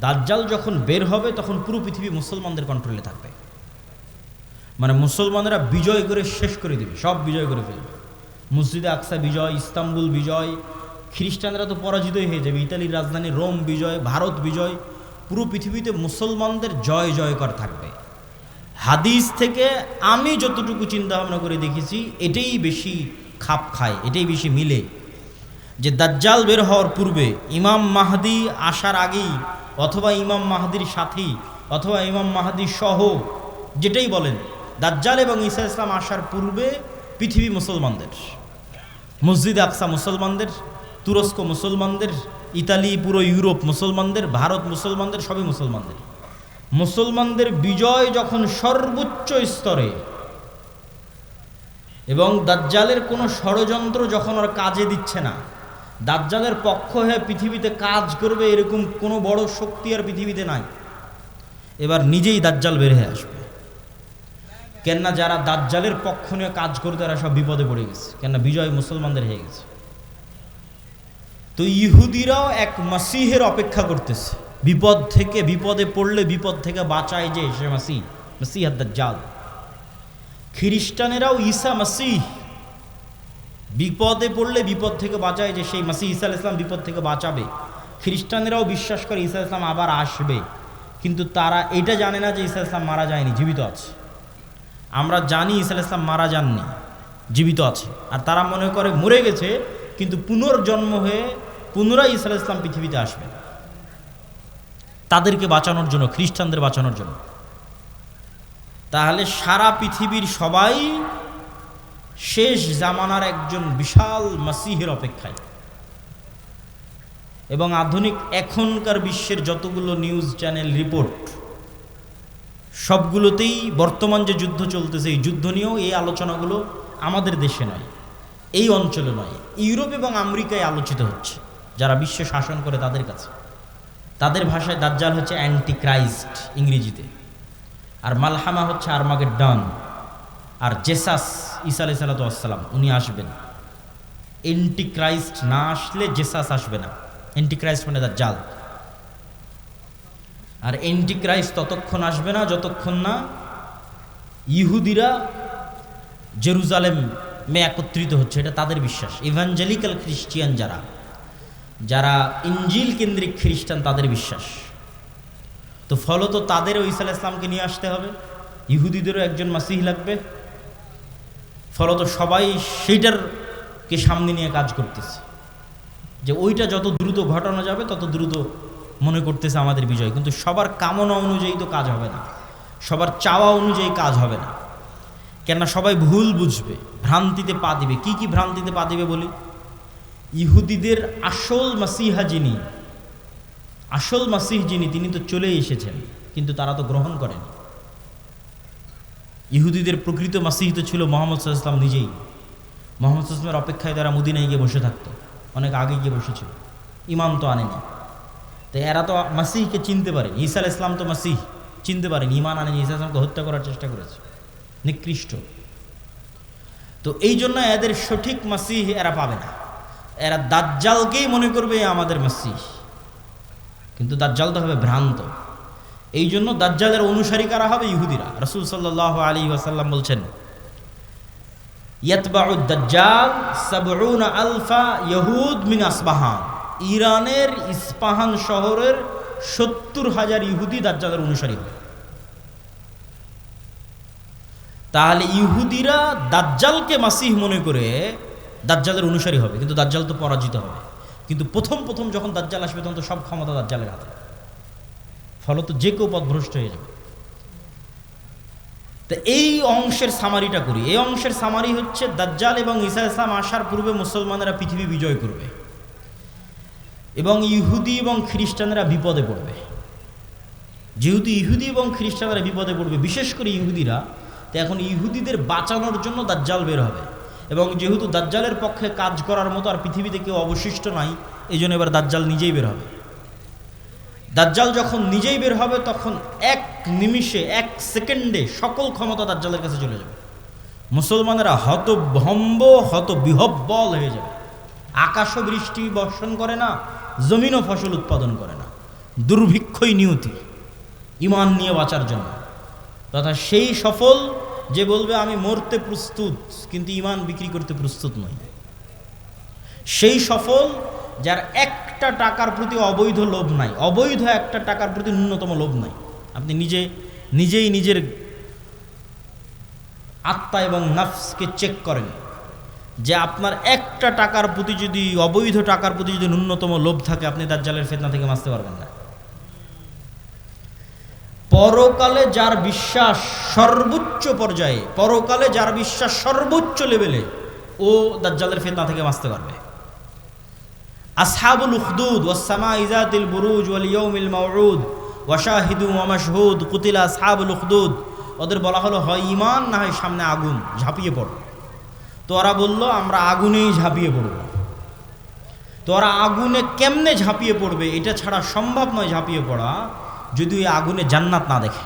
দাজ্জাল যখন বের হবে তখন পুরো পৃথিবী মুসলমানদের কন্ট্রোলে থাকবে, মানে মুসলমানেরা বিজয় করে শেষ করে দিবে, সব বিজয় করে ফেলবে। মসজিদে আকসা বিজয়, ইস্তাম্বুল বিজয়, খ্রিস্টানরা তো পরাজিতই হয়ে যাবে, ইতালির রাজধানী রোম বিজয়, ভারত বিজয়, পুরো পৃথিবীতে মুসলমানদের জয় জয়কার থাকবে। হাদিস থেকে আমি যতটুকু চিন্তা ভাবনা করে দেখেছি এটাই বেশি খাপ খায়, এটাই বেশি মিলে, যে দাজ্জাল বের হওয়ার পূর্বে, ইমাম মাহদি আসার আগেই, অথবা ইমাম মাহদির সাথী, অথবা ইমাম মাহদি সহ, যেটাই বলেন, দাজ্জাল এবং ঈসা ইসলাম আসার পূর্বে পৃথিবী মুসলমানদের, মসজিদে আকসা মুসলমানদের, তুরস্ক মুসলমানদের, ইতালি, পুরো ইউরোপ মুসলমানদের, ভারত মুসলমানদের, সবই মুসলমানদের। মুসলমানদের বিজয় যখন সর্বোচ্চ স্তরে, এবং দাজ্জালের কোনো ষড়যন্ত্র যখন ওর কাজে দিচ্ছে না, দাজ্জালের পক্ষ হয়ে পৃথিবীতে কাজ করবে এরকম কোনো বড় শক্তি আর পৃথিবীতে নাই, এবার নিজেই দাজ্জাল বের হয়ে আসবে। কেননা যারা দাজ্জালের পক্ষ নিয়ে কাজ করতে তারা সব বিপদে পড়ে গেছে, কেননা বিজয় মুসলমানদের হয়ে গেছে। তো ইহুদিরাও এক মাসিহের অপেক্ষা করতেছে, বিপদ থেকে, বিপদে পড়লে বিপদ থেকে বাঁচায় যে সে মাসিহ, মাসিহ দাজ্জাল। খ্রিস্টানেরাও ঈসা মাসিহ, বিপদে পড়লে বিপদ থেকে বাঁচায় যে সেই মাসিহ ঈসা আলাইহিস সালাম বিপদ থেকে বাঁচাবে। খ্রিস্টানেরাও বিশ্বাস করে ঈসা আলাইহিস সালাম আবার আসবে, কিন্তু তারা এটা জানে না যে ঈসা আলাইহিস সালাম মারা যায়নি, জীবিত আছে। আমরা জানি ঈসা আলাইহিস সালাম মারা যাননি, জীবিত আছে, আর তারা মনে করে মরে গেছে, কিন্তু পুনর্জন্ম হয়ে পুনরায় ঈসা আলাইহিস সালাম পৃথিবীতে আসবে তাদেরকে বাঁচানোর জন্য, খ্রিস্টানদের বাঁচানোর জন্য। তাহলে সারা পৃথিবীর সবাই শেষ জামানার একজন বিশাল মাসিহের অপেক্ষায়। এবং আধুনিক এখনকার বিশ্বের যতগুলো নিউজ চ্যানেল রিপোর্ট, সবগুলোতেই বর্তমান যে যুদ্ধ চলতেছে এই যুদ্ধ নিয়েও এই আলোচনাগুলো আমাদের দেশে নয়, এই অঞ্চলে নয়, ইউরোপ এবং আমেরিকায় আলোচিত হচ্ছে, যারা বিশ্ব শাসন করে তাদের কাছে। তাদের ভাষায় দাজ্জাল হচ্ছে অ্যান্টি ক্রাইস্ট ইংরেজিতে, আর মালহামা হচ্ছে আর্মাগেড্ডন, আর জেসাস ঈসা আলাইহিস সালাম উনি আসবেন। অ্যান্টি ক্রাইস্ট না আসলে জেসাস আসবে না, অ্যান্টি ক্রাইস্ট মানে দাজ্জাল। আর অ্যান্টি ক্রাইস্ট ততক্ষণ আসবে না যতক্ষণ না ইহুদিরা জেরুজালেমে একত্রিত হচ্ছে, এটা তাদের বিশ্বাস। ইভাঞ্জেলিক্যাল খ্রিস্টিয়ান যারা ইঞ্জিল কেন্দ্রিক খ্রিস্টান, তাদের বিশ্বাস। তো ফলত তাদেরও ঈসা আলাইহিস সালামকে নিয়ে আসতে হবে, ইহুদিদেরও একজন মাসিহ লাগবে, ফলত সবাই সেইটারকে সামনে নিয়ে কাজ করতেছে, যে ওইটা যত দ্রুত ঘটানো যাবে তত দ্রুত মনে করতেছে আমাদের বিজয়। কিন্তু সবার কামনা অনুযায়ী তো কাজ হবে না, সবার চাওয়া অনুযায়ী কাজ হবে না, কেননা সবাই ভুল বুঝবে, ভ্রান্তিতে পা দিবে। কি কি ভ্রান্তিতে পা দিবে বলি? ইহুদিদের আসল মাসিহ যিনি তিনি তো চলে এসেছেন, কিন্তু তারা তো গ্রহণ করেন। ইহুদিদের প্রকৃত মাসিহ তো ছিল মুহাম্মদ সাল্লাল্লাহু আলাইহি ওয়াসাল্লাম নিজেই। মুহাম্মদ সাল্লাল্লাহু আলাইহি ওয়াসাল্লামের অপেক্ষায় তারা মদিনায় গিয়ে বসে থাকতো, অনেক আগে গিয়ে বসেছিল, ইমাম তো আনেনি। তো এরা তো মাসিহকে চিনতে পারেনি, ঈসা আলাইহিস সালাম তো মাসিহ চিনতে পারেনি, ঈমান আনেনি, ঈসা আলাইহিস সালামকে হত্যা করার চেষ্টা করেছে, নিকৃষ্ট। তো এই জন্য এদের সঠিক মাসিহ এরা পাবে না, এরা দাজ্জালকেই মনে করবে আমাদের মাসিহ, কিন্তু দাজ্জাল তো হবে ভ্রান্ত। এই জন্য দাজ্জালের অনুসারী কারা হবে? ইহুদিরা। রাসূল সাল্লাল্লাহু আলাইহি ওয়াসাল্লাম বলছেন, ইয়াতবাউ দাজ্জাল ৭০ আলফা ইহুদ মিন আসবাহান। ইরানের ইস্পাহান শহরের ৭০,০০০ ইহুদি দাজ্জালের অনুসারী হবে। তাহলে ইহুদিরা দাজ্জালকে মাসিহ মনে করে দাজ্জালের অনুসারী হবে, কিন্তু দাজ্জাল তো পরাজিত হবে। কিন্তু প্রথম যখন দাজ্জাল আসবে তখন তো সব ক্ষমতা দাজ্জালের হাতে, ফলত যে কেউ পথভ্রষ্ট হয়ে যাবে। তো এই অংশের সামারিটা করি। এই অংশের সামারি হচ্ছে দাজ্জাল এবং ঈসা আলাইহিস সালাম আসার পূর্বে মুসলমানেরা পৃথিবী বিজয় করবে এবং ইহুদি এবং খ্রিস্টানরা বিপদে পড়বে। যেহেতু ইহুদি এবং খ্রিস্টানরা বিপদে পড়বে, বিশেষ করে ইহুদিরা, তো এখন ইহুদিদের বাঁচানোর জন্য দাজ্জাল বের হবে। এবং যেহেতু দাজ্জালের পক্ষে কাজ করার মতো আর পৃথিবীতে কেউ অবশিষ্ট নাই, এই জন্য এবার দাজ্জাল নিজেই বের হবে। দাজ্জাল যখন নিজেই বের হবে তখন এক নিমিষে, এক সেকেন্ডে সকল ক্ষমতা দাজ্জালের কাছে চলে যাবে। মুসলমানেরা হতভম্ব, হতবিহ্বল হয়ে যাবে। আকাশও বৃষ্টি বর্ষণ করে না, জমিনও ফসল উৎপাদন করে না, দুর্ভিক্ষই নিয়তি, ঈমান নিয়ে বাঁচার জন্য। তথা সেই সফল যে বলবে আমি মরতে প্রস্তুত কিন্তু ঈমান বিক্রি করতে প্রস্তুত নই। সেই সফল যার একটা টাকার প্রতি অবৈধ লোভ নাই, অবৈধ একটা টাকার প্রতি ন্যূনতম লোভ নাই। আপনি নিজেই নিজের আত্মা এবং নাফসকে চেক করেন যে আপনার একটা টাকার প্রতি যদি, অবৈধ টাকার প্রতি যদি ন্যূনতম লোভ থাকে, আপনি দাজ্জালের ফিতনা থেকে বাঁচতে পারবেন না। পরকালে যার বিশ্বাস সর্বোচ্চ পর্যায়ে, পরকালে যার বিশ্বাস সর্বোচ্চ লেভেলে, ও দাজ্জালের ফিতনা থেকে বাঁচতে পারবে। আসহাবুল উখদুদ ওয়াস সামাই যাতিল বুরুজ ওয়াল ইয়াউমিল মাউউদ ওয়া শাহিদু ওয়া মাশহুদ কুতিলা আসহাবুল উখদুদ। ওদের বলা হলো হয় ঈমান না হয় সামনে আগুন, ঝাঁপিয়ে পড়ো। তো ওরা বলল আমরা আগুনেই ঝাঁপিয়ে পড়ব। তো ওরা আগুনে কেমনে ঝাঁপিয়ে পড়বে এটা ছাড়া সম্ভব নয় ঝাঁপিয়ে পড়া, যদি ওই আগুনে জান্নাত না দেখে।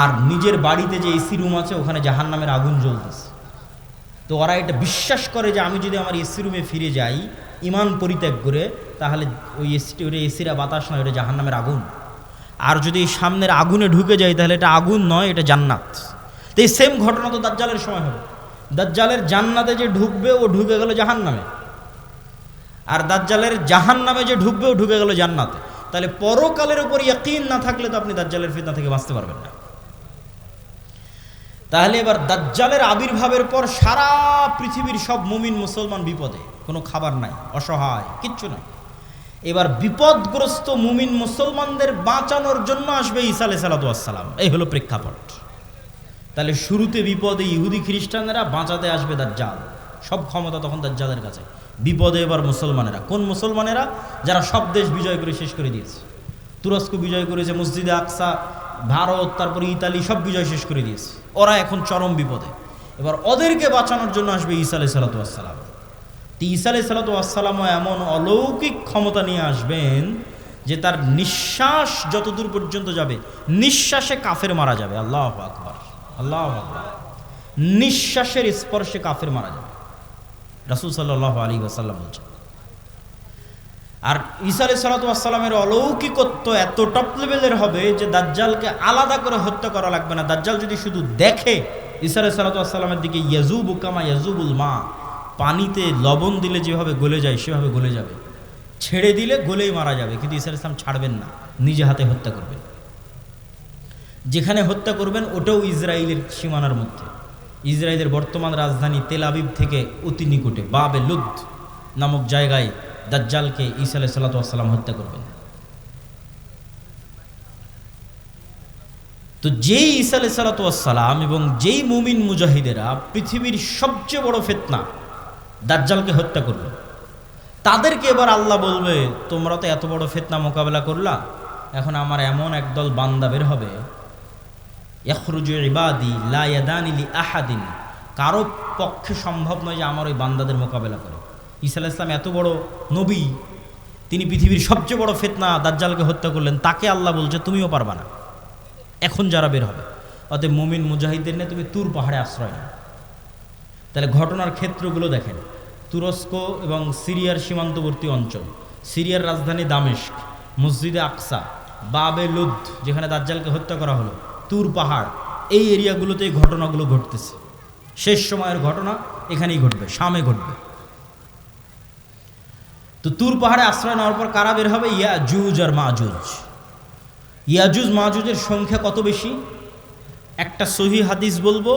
আর নিজের বাড়িতে যে এসি রুম আছে ওখানে জাহান্নামের আগুন জ্বলতেছে। তো ওরা এটা বিশ্বাস করে যে আমি যদি আমার এসি রুমে ফিরে যাই ঈমান পরিত্যাগ করে, তাহলে ওই এসিরা বাতাস নয়, এটা জাহান্নামের আগুন। আর যদি সামনের আগুনে ঢুকে যায় তাহলে এটা আগুন নয়, এটা জান্নাত। তো এই সেম ঘটনা তো দাজ্জালের সময় হবে। দাজ্জালের জান্নাতে যে ঢুকবে ও ঢুকে গেল জাহান্নামে, আর দাজ্জালের জাহান্নামে যে ঢুকবে ও ঢুকে গেল জান্নাতে। তাহলে পরকালের উপর ইয়াকিন না থাকলে তো আপনি দাজ্জালের ফিতনা থেকে বাঁচতে পারবেন না। তাহলে এবার দাজ্জালের আবির্ভাবের পর সারা পৃথিবীর সব মুমিন মুসলমান বিপদে, কোনো খাবার নাই, অসহায়, কিচ্ছু নাই। এবার বিপদগ্রস্ত মুমিন মুসলমানদের বাঁচানোর জন্য আসবে ঈসা আলাইহিস সালাম। এই হলো প্রেক্ষাপট। তাহলে শুরুতে বিপদে ইহুদি খ্রিস্টানেরা, বাঁচাতে আসবে দাজ্জাল। সব ক্ষমতা তখন দাজ্জালের কাছে। বিপদে এবার মুসলমানেরা। কোন মুসলমানেরা? যারা সব দেশ বিজয় করে শেষ করে দিয়েছে। তুরস্ক বিজয় করেছে, মসজিদে আকসা, ভারত, তারপরে ইতালি, সব বিজয় শেষ করে দিয়েছে। ওরা এখন চরম বিপদে। এবার ওদেরকে বাঁচানোর জন্য আসবে ঈসা আলাইহিস সালাম। ঈসা আলাইহিস সালামও এমন অলৌকিক ক্ষমতা নিয়ে আসবেন যে তার নিঃশ্বাস যতদূর পর্যন্ত যাবে, নিঃশ্বাসে কাফের মারা যাবে। আল্লাহু আকবার, আল্লাহু আকবার। নিঃশ্বাসের স্পর্শে কাফের মারা যাবে, রাসূল সাল্লাল্লাহু আলাইহি ওয়াসাল্লাম বলছেন। আর ঈসা আলাইহিস সালামের অলৌকিকত্ব এত টপ লেভেলের হবে যে দাজ্জালকে আলাদা করে হত্যা করা লাগবে না। দাজ্জাল যদি শুধু দেখে ঈসা আলাইহিস সালামের দিকে, ইয়াজুবু কামা ইয়াজুবুল মা, পানিতে লবণ দিলে যেভাবে গলে যায় সেভাবে গলে যাবে, ছেড়ে দিলে গলেই মারা যাবে। কিন্তু ঈসা আলাইহিস সালাম ছাড়বেন না, নিজে হাতে হত্যা করবেন। যেখানে হত্যা করবেন ওটাও ইসরায়েলের সীমানার মধ্যে। ইসরায়েলের বর্তমান রাজধানী তেল আবিব থেকে অতি নিকটে বাবে লুদ নামক জায়গায় দাজ্জালকে ঈসা আলাইহিস সালাম হত্যা করবেন। তো যেই ঈসা আলাইহিস সালাম এবং যেই মুমিন মুজাহিদেরা পৃথিবীর সবচেয়ে বড় ফিতনা দাজ্জালকে হত্যা করবে, তাদেরকে এবার আল্লাহ বলবে তোমরা তো এত বড় ফিতনা মোকাবেলা করলা, এখন আমার এমন একদল বান্দা বের হবে, ইয়াখরুজু ইবাদি লা ইয়াদানি লি আহাদিন, কারো পক্ষে সম্ভব নয় যে আমার ওই বান্দাদের মোকাবেলা করে। ঈসা আলাইহিস সালাম এত বড় নবী, তিনি পৃথিবীর সবচেয়ে বড় ফিতনা দাজ্জালকে হত্যা করলেন, তাকে আল্লাহ বলছে তুমিও পারবা না এখন যারা বের হবে। অতএব মুমিন মুজাহিদদের নিয়ে তুমি তুর পাহাড়ে আশ্রয় নাও। তাহলে ঘটনার ক্ষেত্রগুলো দেখেন, তুরস্ক এবং সিরিয়ার সীমান্তবর্তী অঞ্চল, সিরিয়ার রাজধানী দামেস্ক, মসজিদে আকসা, বাবে লুদ যেখানে দাজ্জালকে হত্যা করা হলো, তুর পাহাড়, এই এরিয়াগুলোতে এই ঘটনাগুলো ঘটতেছে। শেষ সময়ের ঘটনা এখানেই ঘটবে, শামে ঘটবে। তো তুর পাহাড়ে আশ্রয় নেওয়ার পর কারা বের হবে? ইয়াজুজ আর মাজুজ। ইয়াজুজ মাজুজের সংখ্যা কত বেশি? একটা সহিহ হাদিস বলবো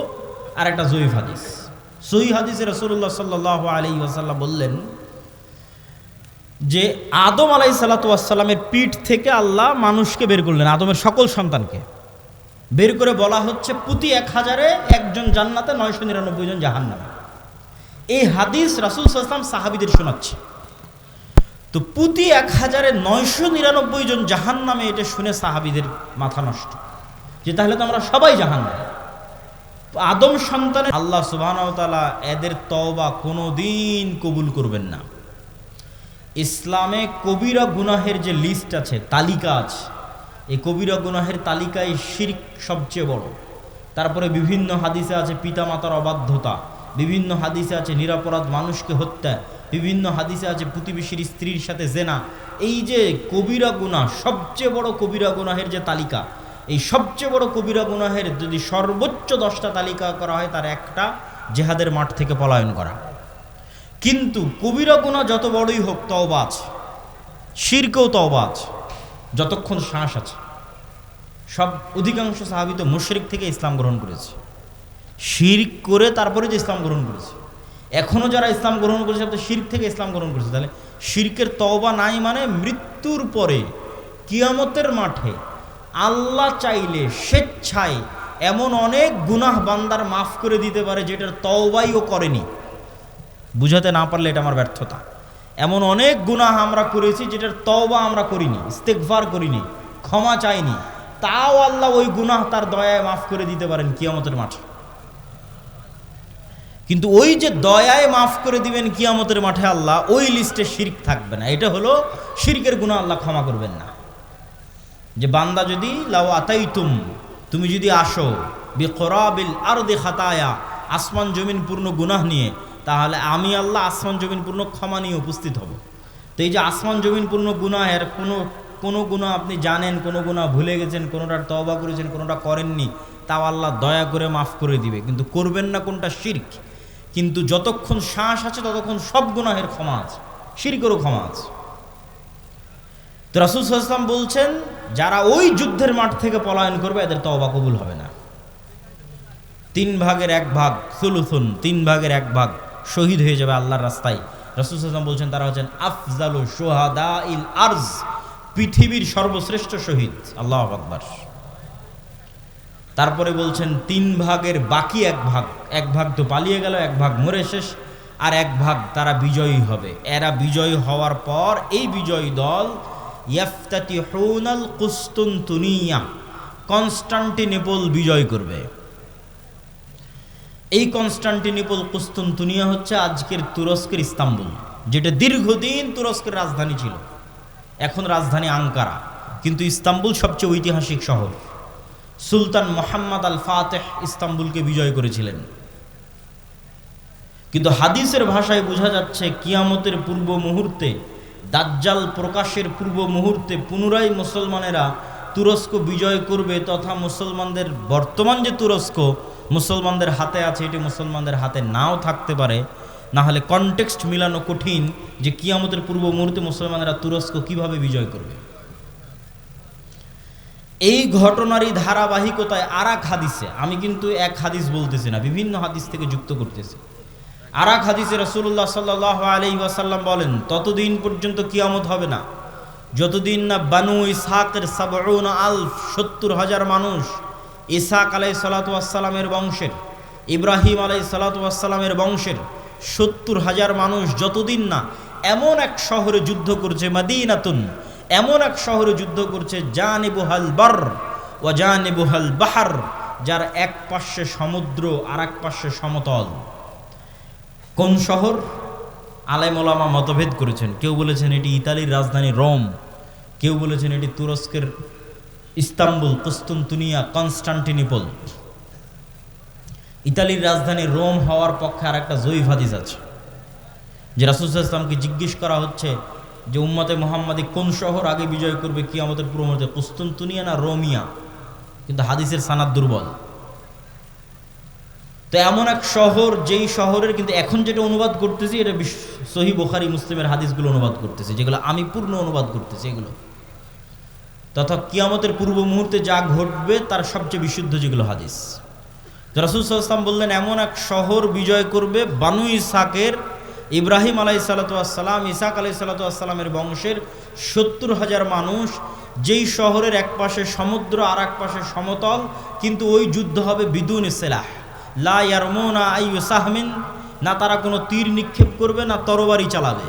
আর একটা জয়ীফ হাদিস। সহিহ হাদিসে রাসূলুল্লাহ সাল্লাল্লাহু আলাইহি ওয়াসাল্লাম বললেন যে আদম আলাইহিস সালামের পিঠ থেকে আল্লাহ মানুষকে বের করলেন, আদমের সকল সন্তানকে বের করে বলা হচ্ছে প্রতি 1000-এ একজন জান্নাতে, 999 জন জাহান্নামে। এই হাদিস রাসূল সাল্লাল্লাহু আলাইহি ওয়াসাল্লাম সাহাবীদের শোনাচ্ছে। তো প্রতি 1000-এ 999 জন জাহান্নামে, এটা শুনে সাহাবীদের মাথা নষ্ট, যে তাহলে তো আমরা সবাই জাহান্নামে। আদম সন্তানের আল্লাহ সুবহানাহু ওয়া তাআলা এদের তওবা কোনোদিন কবুল করবেন না। ইসলামে কবিরা গুনাহের যে লিস্ট আছে, তালিকা আছে, এই কবিরা গুনাহের তালিকায় শিরক সবচেয়ে বড়। তারপরে বিভিন্ন হাদিসে আছে পিতামাতার অবাধ্যতা, বিভিন্ন হাদিসে আছে নিরপরাধ মানুষকে হত্যা, বিভিন্ন হাদিসে আছে প্রতিবেশীর স্ত্রীর সাথে জেনা, এই যে কবিরা গুনাহ, সবচেয়ে বড় কবিরা গুনাহের যে তালিকা, এই সবচেয়ে বড় কবিরা গুনাহের যদি সর্বোচ্চ 10টা তালিকা করা হয়, তার একটা জেহাদের মাঠ থেকে পলায়ন করা। কিন্তু কবিরা গুনাহ যত বড়ই হোক, তওবা আছে, শিরকেও তওবা আছে, যতক্ষণ শ্বাস আছে। সব অধিকাংশ সাহাবী তো মুশরিক থেকে ইসলাম গ্রহণ করেছে, শিরক করে তারপরে যে ইসলাম গ্রহণ করেছে। এখনও যারা ইসলাম গ্রহণ করেছে তারা শিরক থেকে ইসলাম গ্রহণ করেছে। তাহলে শিরকের তওবা নাই মানে মৃত্যুর পরে কিয়ামতের মাঠে আল্লাহ চাইলে স্বেচ্ছায় এমন অনেক গুনাহ বান্দার মাফ করে দিতে পারে যেটার তওবাই ও করেনি। বুঝাতে না পারলে এটা আমার ব্যর্থতা। এমন অনেক গুনাহ আমরা করেছি যেটার তওবা আমরা করিনি, ইস্তেগফার করিনি, ক্ষমা চাইনি, তাও আল্লাহ ওই গুনাহ তার দয়ায় মাফ করে দিতে পারেন কিয়ামতের মাঠে। কিন্তু ওই যে দয়ায় মাফ করে দিবেন কিয়ামতের মাঠে আল্লাহ, ওই লিস্টে শিরক থাকবে না। এটা হলো শিরকের গুনাহ আল্লাহ ক্ষমা করবেন না। যে বান্দা যদি লাউ আতাইতুম, তুমি যদি আসো বিকরাবিল আরদি খাতায়া, আসমান জমিন পূর্ণ গুনাহ নিয়ে, তাহলে আমি আল্লাহ আসমান জমিন পূর্ণ ক্ষমা নিয়ে উপস্থিত হব। তো এই যে আসমান জমিন পূর্ণ গুনাহের কোনো গুনাহ আপনি জানেন, কোনো গুনাহ ভুলে গেছেন, কোনোটার তওবা করেছেন, কোনোটা করেননি, তাও আল্লাহ দয়া করে মাফ করে দিবে। কিন্তু করবেন না কোনটা? শিরক। কিন্তু যতক্ষণ শ্বাস আছে ততক্ষণ সব গুনাহের ক্ষমা আছে, শিরকেরও ক্ষমা আছে। তো রাসূল সাল্লাল্লাহু আলাইহি ওয়াসাল্লাম বলছেন, যারা ওই যুদ্ধের মাঠ থেকে পলায়ন করবে এদের তওবা কবুল হবে না। 3 ভাগের 1 ভাগ, সুলুসুন, 3 ভাগের 1 ভাগ শহীদ হয়ে যাবে আল্লাহর রাস্তায়। রাসূল সাল্লাল্লাহু আলাইহি ওয়াসাল্লাম বলছেন তারা হচ্ছেন আফজালু শুহাদাইল আরজ, পৃথিবীর সর্বশ্রেষ্ঠ শহীদ। আল্লাহু আকবার। তারপরে বলছেন 3 ভাগের বাকি 1 ভাগ, 1 ভাগ তো পালিয়ে গেল, 1 ভাগ মরে শেষ, আর 1 ভাগ তারা বিজয়ী হবে। এরা বিজয়ী হওয়ার পর এই বিজয়ী দল ইয়াফতাতিহুনাল কুসতুনতুনিয়া, কনস্টান্টিনোপল বিজয় করবে। এই কনস্টান্টিনোপল, কুসতুনতুনিয়া হচ্ছে আজকের তুরস্কের ইস্তাম্বুল, যেটা দীর্ঘদিন তুরস্কের রাজধানী ছিল। এখন রাজধানী আঙ্কারা, কিন্তু ইস্তাম্বুল সবচেয়ে ঐতিহাসিক শহর। সুলতান মুহাম্মদ আল ফাতেহ ইস্তাম্বুলকে বিজয় করেছিলেন। কিন্তু হাদিসের ভাষায় বোঝা যাচ্ছে কিয়ামতের পূর্ব মুহূর্তে, দাজ্জাল প্রকাশের পূর্ব মুহূর্তে পুনরায় মুসলমানেরা তুরস্ক বিজয় করবে, তথা মুসলমানদের বর্তমান যে তুরস্ক মুসলমানদের হাতে আছে, এটি মুসলমানদের হাতে নাও থাকতে পারে। না হলে কনটেক্সট মিলানো কঠিন যে কিয়ামতের পূর্ব মুহূর্তে মুসলমানেরা তুরস্ক কিভাবে বিজয় করবে। এই ঘটনারই ধারাবাহিকতায় আরেক হাদিসে, আমি কিন্তু এক হাদিস বলতেছি না, বিভিন্ন হাদিস থেকে যুক্ত করতেছি। আরেক হাদিসে রাসূলুল্লাহ সাল্লাল্লাহু আলাইহি ওয়াসাল্লাম বলেন, ততদিন পর্যন্ত কিয়ামত হবে না যতদিন না বানু ইসহাকের 70,000 মানুষ, ইসহাক আলাইহিস সালাতু ওয়াস সালামের বংশের, ইব্রাহিম আলাইহিস সালাতু ওয়াস সালামের বংশের 70,000 মানুষ যতদিন না এমন এক শহরে যুদ্ধ করছে, মাদিনাতুন, এমন এক শহরে যুদ্ধ করছে, জানিবুহাল বার ওয়া জানিবুহাল বাহর, যার এক পাশে সমুদ্র আর এক পাশে সমতল। কোন শহর? আলেম ওলামা মতভেদ করেছেন। কেউ বলেছেন এটি ইতালির রাজধানী রোম, কেউ বলেছেন এটি তুরস্কের ইস্তাম্বুল, কুসতুনতুনিয়া, কনস্টান্টিনোপল। ইতালির রাজধানী রোম হওয়ার পক্ষে আর একটা জয়ীফ হাদিস আছে, যে রাসূল সাল্লাল্লাহু আলাইহি ওয়াসাল্লামকে জিজ্ঞেস করা হচ্ছে যে উম্মতে মুহাম্মাদি কোন শহর আগে বিজয় করবে কিয়ামতের পূর্ব মুহূর্তে, কুসতুনতুনিয়া না রোমিয়া? কিন্তু হাদিসের সানাদ দুর্বল। তো এমন এক শহর, যেই শহরের কিন্তু এখন যেটা অনুবাদ করতেছি এটা সহিহ বুখারী মুসলিমের হাদিসগুলো অনুবাদ করতেছি, যেগুলো আমি পূর্ণ অনুবাদ করতেছি এগুলো, তথা কিয়ামতের পূর্ব মুহূর্তে যা ঘটবে তার সবচেয়ে বিশুদ্ধ যেগুলো হাদিস। তো রাসূল সাল্লাল্লাহু আলাইহি ওয়াসাল্লাম বললেন এমন এক শহর বিজয় করবে বানু ইসহাকের, ইব্রাহিম আলাইহিস সালাতু ওয়াস সালাম, ইসহাক আলাইহিস সালাতু ওয়াস সালামের বংশের 70,000 মানুষ, যেই শহরের এক পাশে সমুদ্র আর এক পাশে সমতল, কিন্তু ওই যুদ্ধ হবে বিদুন সিলাহ, লা ইয়ারমুনা আইয়ু সাহমিন, না তারা কোনো তীর নিক্ষেপ করবে না তরবারি চালাবে,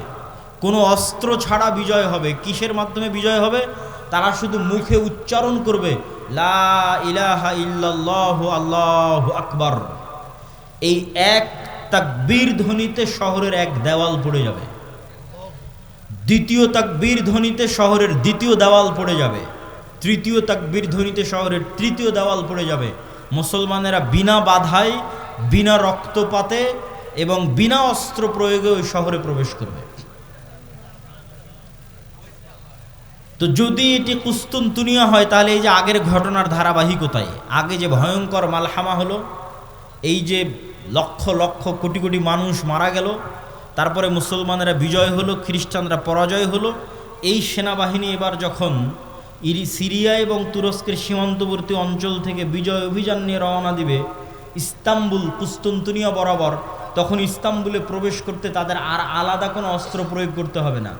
কোনো অস্ত্র ছাড়া বিজয় হবে। কিসের মাধ্যমে বিজয় হবে? তারা শুধু মুখে উচ্চারণ করবে লা ইলাহা ইল্লাল্লাহু আল্লাহু আকবার। এই এক তাকবীর ধ্বনিতে শহরের এক দেওয়াল পড়ে যাবে, দ্বিতীয় তাকবীর ধ্বনিতে শহরের দ্বিতীয় দেওয়াল পড়ে যাবে, তৃতীয় তাকবীর ধ্বনিতে শহরের তৃতীয় দেওয়াল পড়ে যাবে। মুসলমানেরা বিনা বাধায়, বিনা রক্তপাতে এবং বিনা অস্ত্র প্রয়োগে ওই শহরে প্রবেশ করবে। তো যদি এটি কুস্তুনতুনিয়া হয় তাহলে এই যে আগের ঘটনার ধারাবাহিকতায় আগে যে ভয়ঙ্কর মালহামা হলো, এই যে লক্ষ লক্ষ কোটি কোটি মানুষ মারা গেল, তারপরে মুসলমানেরা বিজয় হলো, খ্রিস্টানরা পরাজয় হলো, এই সেনাবাহিনী এবার যখন সিরিয়া এবং তুরস্কের সীমান্তবর্তী অঞ্চল থেকে বিজয় অভিযান নিয়ে রওনা দিবে ইস্তাম্বুল কুস্তুনতুনিয়া বরাবর, তখন ইস্তাম্বুলে প্রবেশ করতে তাদের আর আলাদা কোনো অস্ত্র প্রয়োগ করতে হবে না।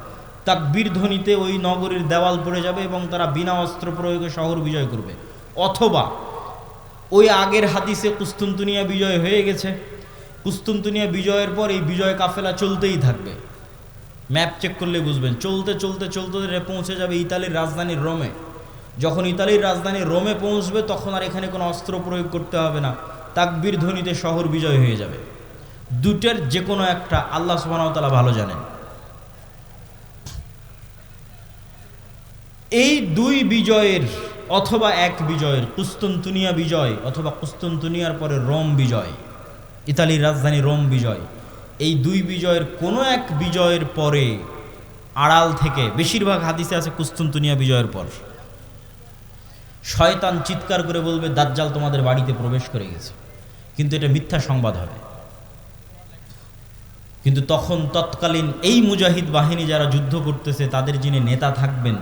তাকবীর ধ্বনিতে ওই নগরীর দেওয়াল পড়ে যাবে এবং তারা বিনা অস্ত্র প্রয়োগে শহর বিজয় করবে। অথবা ওই আগের হাদিসে কুস্তুনতুনিয়া বিজয় হয়ে গেছে, কুস্তুনতুনিয়া বিজয়ের পর এই বিজয় কাফেলা চলতেই থাকবে। ম্যাপ চেক করলে বুঝবেন, চলতে চলতে চলতে পৌঁছে যাবে ইতালির রাজধানী রোমে। যখন ইতালির রাজধানী রোমে পৌঁছবে তখন আর এখানে কোনো অস্ত্র প্রয়োগ করতে হবে না, তাকবীর ধ্বনিতে শহর বিজয় হয়ে যাবে। দুটের যে কোনো একটা আল্লাহ সুবহানাহু ওয়া তাআলা ভালো জানেন। এই দুই বিজয়ের অথবা এক বিজয়ের, কুস্তুনতুনিয়া বিজয় অথবা কুস্তুনতুনিয়ার পরে রোম বিজয়, ইতালির রাজধানী রোম বিজয়, এই দুই বিজয়ের কোনো এক বিজয়ের পরে আড়াল থেকে, বেশিরভাগ হাদিসে আছে কুস্তুনতুনিয়া বিজয়ের পর, শয়তান চিৎকার করে বলবে দাজ্জাল তোমাদের বাড়িতে প্রবেশ করে গেছে। কিন্তু এটা মিথ্যা সংবাদ হবে। কিন্তু তখন তৎকালীন এই মুজাহিদ বাহিনী যারা যুদ্ধ করতেছে তাদের যিনি নেতা থাকবেন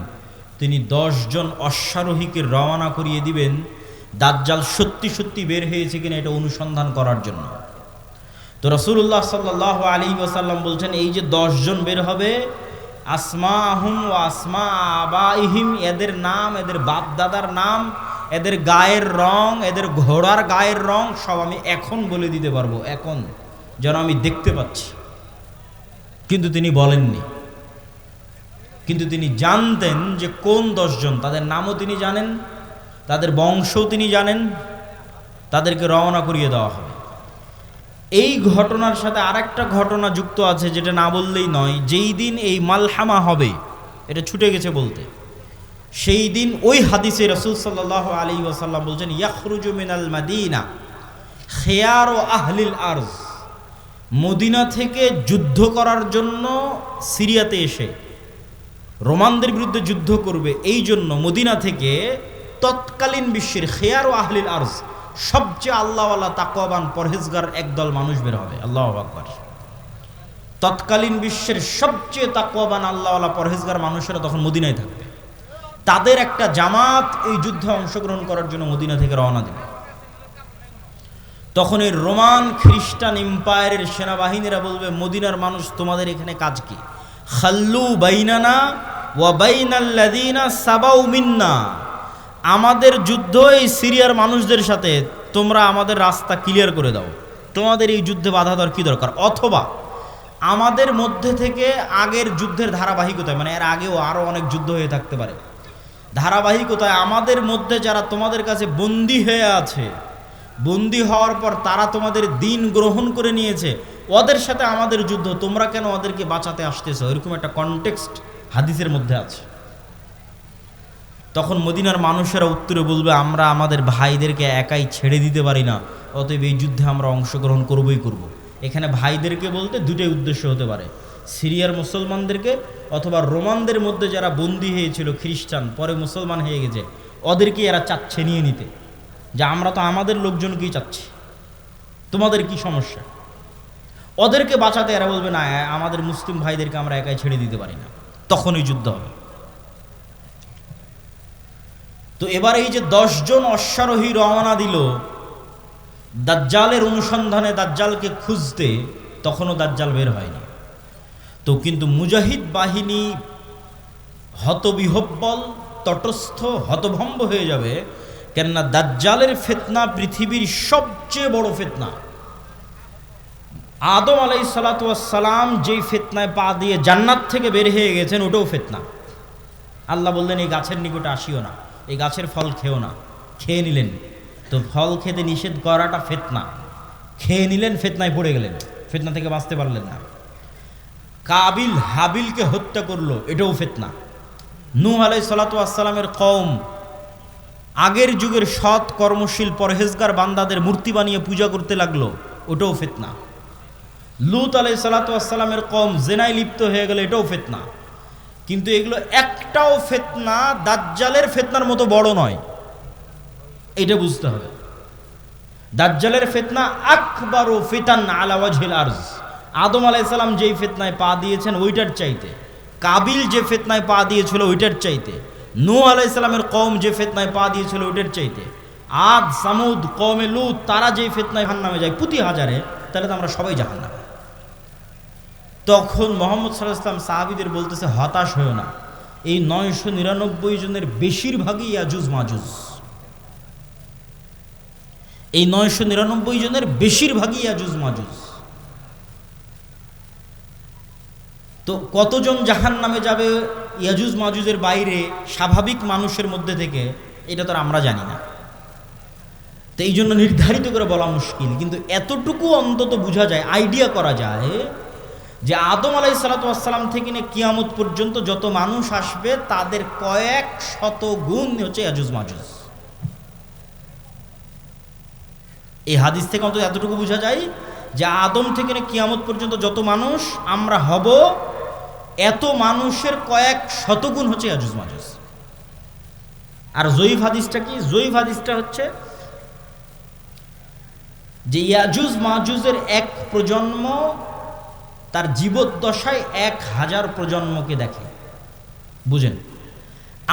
তিনি 10 জন অশ্বারোহীকে রওনা করিয়ে দিবেন দাজ্জাল সত্যি সত্যি বের হয়েছে কিনা এটা অনুসন্ধান করার জন্য। তো রাসূলুল্লাহ সাল্লাল্লাহু আলাইহি ওয়াসাল্লাম বলছেন এই যে 10 জন বের হবে, আসমাহুম ওয়া আসমা আবাইহিম, এদের নাম, এদের বাপ দাদার নাম, এদের গায়ের রং, এদের ঘোড়ার গায়ের রং সব আমি এখন বলে দিতে পারবো, এখন যেন আমি দেখতে পাচ্ছি। কিন্তু তিনি বলেননি, কিন্তু তিনি জানতেন যে কোন 10 জন, তাদের নামও তিনি জানেন, তাদের বংশও তিনি জানেন, তাদেরকে রওনা করিয়ে দেওয়া হবে। এই ঘটনার সাথে আরেকটা ঘটনা যুক্ত আছে যেটা না বললেই নয়। যেই দিন এই মালহামা হবে, এটা ছুটে গেছে বলতে, সেই দিন ওই হাদিসে রাসূল সাল্লাল্লাহু আলাইহি ওয়াসাল্লাম বলছেন ইয়াখরুজু মিনাল মাদিনা খিয়ারু আহলিল আরজ, মদিনা থেকে যুদ্ধ করার জন্য সিরিয়াতে এসে রোমানদের বিরুদ্ধে যুদ্ধ করবে, এই জন্য মদিনা থেকে তৎকালীন বিশ্বের খিয়ারু আহলিল আরজ, সবচেয়ে আল্লাহওয়ালা তাকওয়াবান পরহেজগার একদল মানুষ বের হবে। আল্লাহু আকবার। তৎকালীন বিশ্বের সবচেয়ে তাকওয়াবান আল্লাহওয়ালা পরহেজগার মানুষেরা তখন মদিনায় থাকবে। তাদের একটা জামাত এই যুদ্ধে অংশগ্রহণ করার জন্য মদিনা থেকে রওনা দেবে। তখন এই রোমান খ্রিস্টান এম্পায়ারের সেনাবাহিনীরা বলবে মদিনার মানুষ তোমাদের এখানে কাজ কি? খাল্লু বাইনানা ওয়া বাইনাল্লাযিনা সাবাউ মিন্না, আমাদের যুদ্ধ এই সিরিয়ার মানুষদের সাথে, তোমরা আমাদের রাস্তা ক্লিয়ার করে দাও, তোমাদের এই যুদ্ধে বাধা দেওয়ার কী দরকার? অথবা আমাদের মধ্যে থেকে আগের যুদ্ধের ধারাবাহিকতায়, মানে এর আগেও আরও অনেক যুদ্ধ হয়ে থাকতে পারে, ধারাবাহিকতায় আমাদের মধ্যে যারা তোমাদের কাছে বন্দী হয়ে আছে, বন্দী হওয়ার পর তারা তোমাদের দিন গ্রহণ করে নিয়েছে, ওদের সাথে আমাদের যুদ্ধ, তোমরা কেন ওদেরকে বাঁচাতে আসতেছো? এরকম একটা কনটেক্সট হাদিসের মধ্যে আছে। তখন মদিনার মানুষেরা উত্তরে বলবে আমরা আমাদের ভাইদেরকে একাই ছেড়ে দিতে পারি না, অতএব এই যুদ্ধে আমরা অংশগ্রহণ করবই করব। এখানে ভাইদেরকে বলতে দুটোই উদ্দেশ্য হতে পারে, সিরিয়ার মুসলমানদেরকে অথবা রোমানদের মধ্যে যারা বন্দী হয়েছিল খ্রিস্টান, পরে মুসলমান হয়ে গেছে, ওদেরকে এরা চাচ্ছে নিয়ে নিতে, যে আমরা তো আমাদের লোকজনকেই চাচ্ছি, তোমাদের কি সমস্যা? ওদেরকে বাঁচাতে এরা বলবে না, আমাদের মুসলিম ভাইদেরকে আমরা একাই ছেড়ে দিতে পারি না, তখনই যুদ্ধ হবে। তো এবার এই যে 10 জন অশ্বারোহী রওনা দিল দাজ্জালের অনুসন্ধানে, দাজ্জালকে খুঁজতে, তখনও দাজ্জাল বের হয়নি। তো কিন্তু মুজাহিদ বাহিনী হতবিহব্বল, তটস্থ, হতভম্ব হয়ে যাবে, কেননা দাজ্জালের ফিতনা পৃথিবীর সবচেয়ে বড় ফিতনা। আদম আলাইহিস সালাতু ওয়াস সালাম যেই ফিতনায় পা দিয়ে জান্নাত থেকে বের হয়ে গেছেন, ওটাও ফিতনা। আল্লাহ বললেন এই গাছের নিকটে আসিও না, এই গাছের ফল খেও না, খেয়ে নিলেন। তো ফল খেতে নিষেধ করাটা ফিতনা, খেয়ে নিলেন, ফিতনায় পড়ে গেলেন, ফিতনা থেকে বাঁচতে পারলেন না। কাবিল হাবিলকে হত্যা করলো, এটাও ফিতনা। নূহ আলাইহিস সালাতু ওয়াস সালামের কওম আগের যুগের সৎ কর্মশীল পরহেজগার বান্দাদের মূর্তি বানিয়ে পূজা করতে লাগলো, ওটাও ফিতনা। লূত আলাইহিস সালাতু ওয়াস সালামের কওম জেনায় লিপ্ত হয়ে গেল, এটাও ফিতনা। কিন্তু এগুলো একটাও ফিতনা দাজ্জালের ফিতনার মতো বড় নয়, এটা বুঝতে হবে। দাজ্জালের ফিতনা আকবারু ফিতান আলা ওয়াজহিল আরজ। আদম আলাইহিস সালাম যেই ফিতনায় পা দিয়েছেন ওইটার চাইতে, কাবিল যে ফিতনায় পা দিয়েছিল ওইটার চাইতে, নূহ আলাইহিস সালামের কওম যে ফিতনায় পা দিয়েছিল ওইটার চাইতে, আদ সামুদ কওমে লূত তারা যেই ফিতনায় জাহান্নামে যায় প্রতি হাজারে, তাহলে তো আমরা সবাই জাহান্নামে। তখন মুহাম্মদ সাল্লাল্লাহু আলাইহি ওয়াসাল্লাম সাহাবীদের বলতেছে, হতাশ হয়েও না, এই 999 জনের বেশিরভাগই ইয়াজুজ মাজুজ। এই 999 জনের বেশিরভাগই ইয়াজুজ মাজুজ। তো কতজন জাহান্নামে যাবে ইয়াজুজ মাজুজের বাইরে স্বাভাবিক মানুষের মধ্যে থেকে, এটা তো আমরা জানি না। তো এই জন্য নির্ধারিত করে বলা মুশকিল, কিন্তু এতটুকু অন্তত বোঝা যায়, আইডিয়া করা যায় যে আদম আলাইহিস সালাতু ওয়াস সালাম থেকে নিয়ে কিয়ামত পর্যন্ত যত মানুষ আসবে তাদের কয়েক শত গুণ হচ্ছে ইয়াজুজ মাজুজ। এই হাদিস থেকে অন্তত এতটুকু বোঝা যায় যে আদম থেকে নিয়ে কিয়ামত পর্যন্ত যত মানুষ আমরা হব, এত মানুষের কয়েক শতগুণ হচ্ছে ইয়াজুজ মাজুজ। আর জয়ীফ হাদিসটা কি? জয়ীফ হাদিসটা হচ্ছে যে ইয়াজুজ মাজুজের এক প্রজন্ম তার জীবদ্দশায় 1000 প্রজন্মকে দেখে। বুঝেন,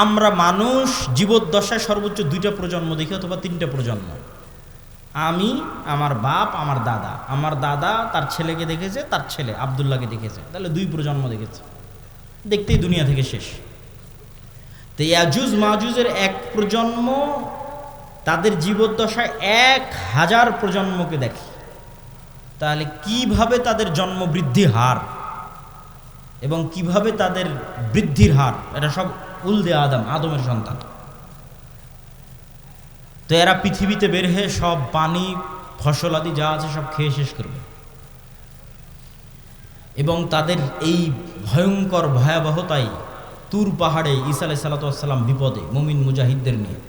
আমরা মানুষ জীবদ্দশায় সর্বোচ্চ 2টা প্রজন্ম দেখি অথবা 3টা প্রজন্ম। আমি, আমার বাপ, আমার দাদা, আমার দাদা তার ছেলেকে দেখেছে, তার ছেলে আব্দুল্লাহকে দেখেছে, তাহলে 2 প্রজন্ম দেখেছে, দেখতেই দুনিয়া থেকে শেষ। তো ইয়াজুজ মাজুজের এক প্রজন্ম তাদের জীবদ্দশায় 1000 প্রজন্মকে দেখে। তাহলে কিভাবে তাদের জন্ম বৃদ্ধি হার এবং কিভাবে তাদের বৃদ্ধির হার, এটা সব উলদে আদমের সন্তান। তো এরা পৃথিবীতে বের হয়ে সব পানি ফসল আদি যা আছে সব খেয়ে শেষ করবে, এবং তাদের এই ভয়ঙ্কর ভয়াবহতায় তুর পাহাড়ে ঈসা আলাইহিস সালাতু ওয়াস সালাম বিপদে মুমিন মুজাহিদদের নিয়ে,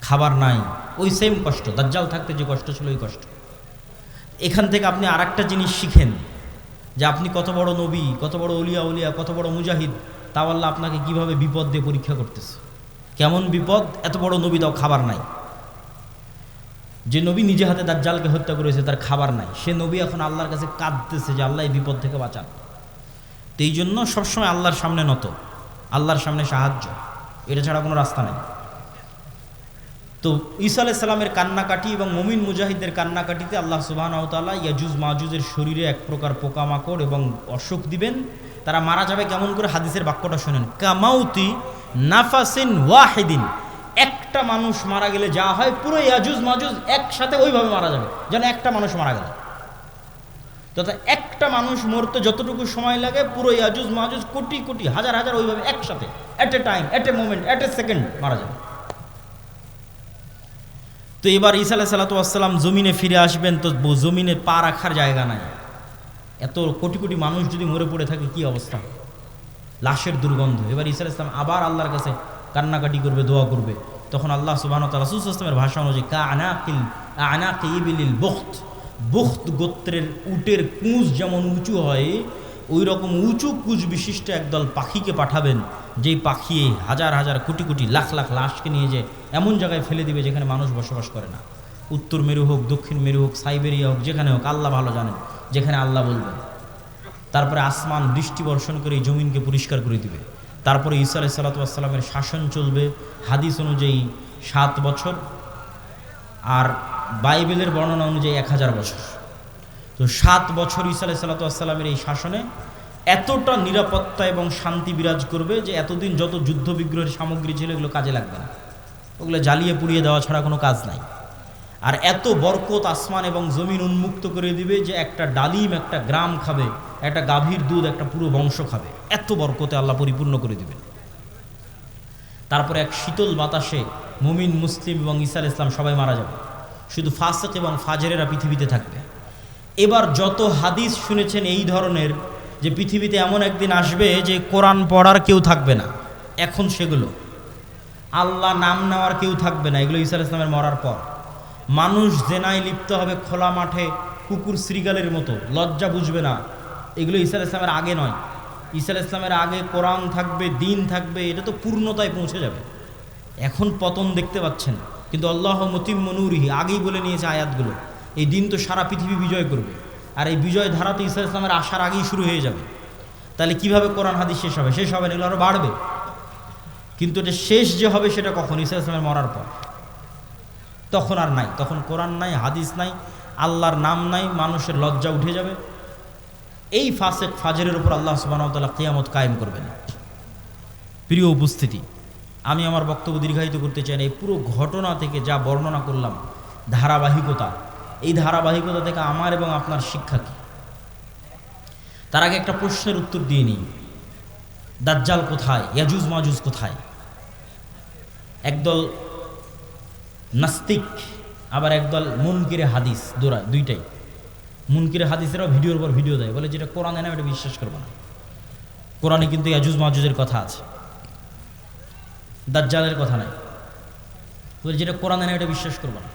খাবার নাই, ওই সেম কষ্ট দাজ্জাল থাকতে যে কষ্ট ছিল ওই কষ্ট। এখান থেকে আপনি আরেকটা জিনিস শিখেন যে আপনি কত বড় নবী, কত বড় উলিয়া, কত বড় মুজাহিদ, তাও আল্লাহ আপনাকে কিভাবে বিপদ দিয়ে পরীক্ষা করতেছে। কেমন বিপদ? এত বড় নবী তাও খাবার নাই। যে নবী নিজে হাতে দাজ্জালকে হত্যা করেছে তার খাবার নাই, সে নবী এখন আল্লাহর কাছে কাঁদতেছে যে আল্লাহ এই বিপদ থেকে বাঁচান। তো এই জন্য সবসময় আল্লাহর সামনে নত, আল্লাহর সামনে সাহায্য, এটা ছাড়া কোনো রাস্তা নেই। তো ঈসা আলাইহিস সালামের কান্নাকাটি এবং মুমিন মুজাহিদদের কান্নাকাটিতে আল্লাহ সুবহানাহু ওয়া তাআলা ইয়াজুজ মাজুজের শরীরে এক প্রকার পোকামাকড় এবং অসুখ দিবেন। তারা মারা যাবে কেমন করে? হাদিসের বাক্যটা শুনেন, কামাউতি নাফাসিন ওয়াহিদিন। একটা মানুষ মারা গেলে যা হয় পুরো ইয়াজুজ মাজুজ একসাথে ওইভাবে মারা যাবে, যেন একটা মানুষ মারা গেল। তথা একটা মানুষ মরতে যতটুকু সময় লাগে পুরো ইয়াজুজ মাজুজ কোটি কোটি হাজার হাজার ওইভাবে একসাথে at a time, at a moment, at a second মারা যাবে। তো এবার ঈসা আলাইহিস সালাতু ওয়াস সালাম জমিনে ফিরে আসবেন, তো জমিনে পা রাখার জায়গা নাই। এত কোটি কোটি মানুষ যদি মরে পড়ে থাকে কি অবস্থা, লাশের দুর্গন্ধ। এবার ঈসা আলাইহিস সালাম আবার আল্লাহর কাছে কান্নাকাটি করবে, দোয়া করবে। তখন আল্লাহ সুবহানাহু ওয়া তাআলা রাসূল সাল্লাল্লাহু আলাইহি ওয়াসাল্লামের ভাষা অনুযায়ী আনাকি ইবিলিল বুখত গোত্রের উটের কুঁজ যেমন উঁচু হয়, ওই রকম উঁচু কুঁজ বিশিষ্ট একদল পাখিকে পাঠাবেন, যেই পাখি হাজার হাজার কোটি কোটি লাখ লাখ লাশকে নিয়ে যে এমন জায়গায় ফেলে দিবে যেখানে মানুষ বসবাস করে না। উত্তর মেরু হোক, দক্ষিণ মেরু হোক, সাইবেরিয়া হোক, যেখানে হোক, আল্লাহ ভালো জানেন, যেখানে আল্লাহ বলবেন। তারপরে আসমান বৃষ্টি বর্ষণ করে এই জমিনকে পরিষ্কার করে দিবে। তারপরে ঈসা আলাইহিস সালাতু ওয়াস সালামের শাসন চলবে হাদিস অনুযায়ী 7 বছর, আর বাইবেলের বর্ণনা অনুযায়ী 1000 বছর। তো 7 বছর ঈসা আলাইহিস সালাতু ওয়াস সালামের এই শাসনে এতটা নিরাপত্তা এবং শান্তি বিরাজ করবে যে এতদিন যত যুদ্ধ বিগ্রহের সামগ্রী ছিল এগুলো কাজে লাগবে না, ওগুলো জ্বালিয়ে পুড়িয়ে দেওয়া ছাড়া কোনো কাজ নাই। আর এত বরকত আসমান এবং জমিন উন্মুক্ত করে দিবে যে একটা ডালিম একটা গ্রাম খাবে, একটা গাভীর দুধ একটা পুরো বংশ খাবে, এত বরকতে আল্লাহ পরিপূর্ণ করে দিবেন। তারপরে এক শীতল বাতাসে মুমিন মুসলিম এবং ঈসা আলাইহিস সালাম সবাই মারা যাবে, শুধু ফাসিক এবং ফাজেরেরা পৃথিবীতে থাকবে। এবার যত হাদিস শুনেছেন এই ধরনের, যে পৃথিবীতে এমন একদিন আসবে যে কোরআন পড়ার কেউ থাকবে না, এখন সেগুলো আল্লাহ নাম নেওয়ার কেউ থাকবে না, এগুলো ঈসা আলাইহিস সালামের মরার পর। মানুষ জেনায় লিপ্ত হবে খোলা মাঠে কুকুর শ্রীগালের মতো, লজ্জা বুঝবে না, এগুলো ঈসা আলাইহিস সালামের আগে নয়। ঈসা আলাইহিস সালামের আগে কোরআন থাকবে, দিন থাকবে, এটা তো পূর্ণতায় পৌঁছে যাবে। এখন পতন দেখতে পাচ্ছেন, কিন্তু আল্লাহ মুতিম্মু নূরিহি আগেই বলে নিয়েছে আয়াতগুলো, এই দিন তো সারা পৃথিবী বিজয় করবে, আর এই বিজয় ধারা তো ঈসা আলাইহিস সালামের আসার আগেই শুরু হয়ে যাবে। তাহলে কিভাবে কোরআন হাদিস শেষ হবে? শেষ হবে না, এগুলো আরও বাড়বে। কিন্তু এটা শেষ যে হবে সেটা কখন? ঈসা আলাইহিস সালামের মরার পর। তখন আর নাই, তখন কোরআন নাই, হাদিস নাই, আল্লাহর নাম নাই, মানুষের লজ্জা উঠে যাবে। এই ফাসেক ফাজরের উপর আল্লাহ সুবহানাহু ওয়া তাআলা কিয়ামত কায়েম করবেন। প্রিয় উপস্থিতি, আমি আমার বক্তব্য দীর্ঘায়িত করতে চাই না। এই পুরো ঘটনা থেকে যা বর্ণনা করলাম, ধারাবাহিকতা, এই ধারাবাহিকতা থেকে আমার এবং আপনার শিক্ষা কী? তার আগে একটা প্রশ্নের উত্তর দিয়ে নিই। দাজ্জাল কোথায়? ইয়াজুজ মাজুজ কোথায়? একদল নাস্তিক, আবার একদল মুনকিরে হাদিস, দুইটাই। মুনকিরে হাদিসেরাও ভিডিওর পর ভিডিও দেয়, বলে যেটা কোরআনে না এটা বিশ্বাস করবো না। কোরআনে কিন্তু ইয়াজুজ মাজুজের কথা আছে, দাজ্জালের কথা নাই। বলে যেটা কোরআনে না এটা বিশ্বাস করবো না।